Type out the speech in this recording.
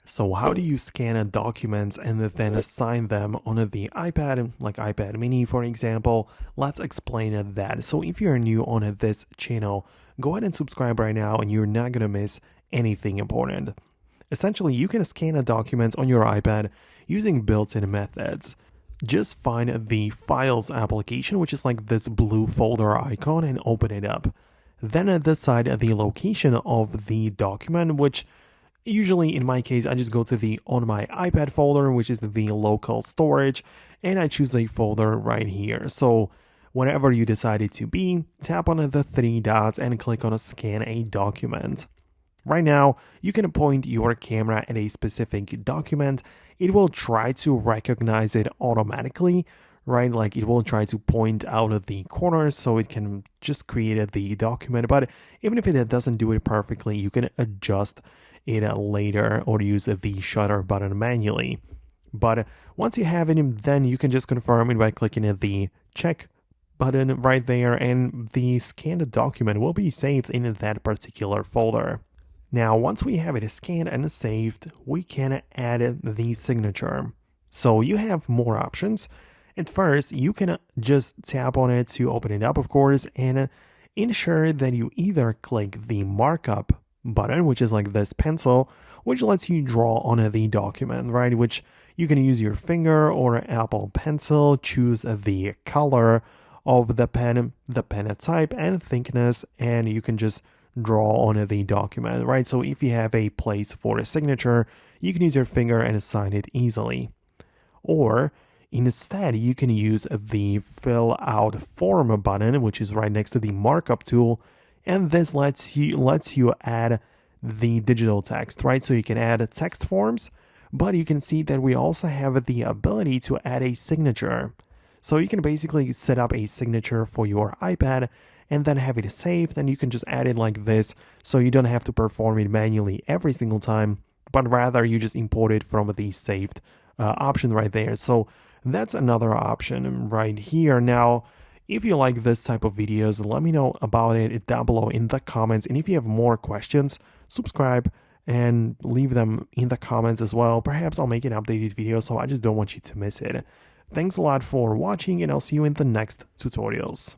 So how do you scan documents and then assign them on the iPad, like iPad mini for example? Let's explain that. So if you're new on this channel, go ahead and subscribe right now and you're not gonna miss anything important. Essentially, you can scan documents on your iPad using built-in methods. Just find the Files application, which is like this blue folder icon, and open it up. Then decide the location of the document, which usually in my case, I just go to the On My iPad folder, which is the local storage, and I choose a folder right here. So whenever you decide it to be, tap on the three dots and click on Scan a Document. Right now, you can point your camera at a specific document. It will try to recognize it automatically, right? Like it will try to point out at the corner so it can just create the document. But even if it doesn't do it perfectly, you can adjust it later or use the shutter button manually. But once you have it, then you can just confirm it by clicking the check button right there, and the scanned document will be saved in that particular folder. Now, once we have it scanned and saved, we can add the signature. So you have more options. At first, you can just tap on it to open it up, of course, and ensure that you either click the markup button, which is like this pencil, which lets you draw on the document, right? Which you can use your finger or Apple Pencil, choose the color of the pen type and thickness, and you can just draw on the document, right? So if you have a place for a signature, you can use your finger and assign it easily. Or instead, you can use the fill out form button, which is right next to the markup tool, and this lets you add the digital text, right? So you can add text forms, but you can see that we also have the ability to add a signature. So you can basically set up a signature for your iPad and then have it saved, and you can just add it like this, so you don't have to perform it manually every single time, but rather you just import it from the saved option right there. So that's another option right here. Now, if you like this type of videos, let me know about it down below in the comments. And if you have more questions, subscribe and leave them in the comments as well. Perhaps I'll make an updated video, so I just don't want you to miss it. Thanks a lot for watching, and I'll see you in the next tutorials.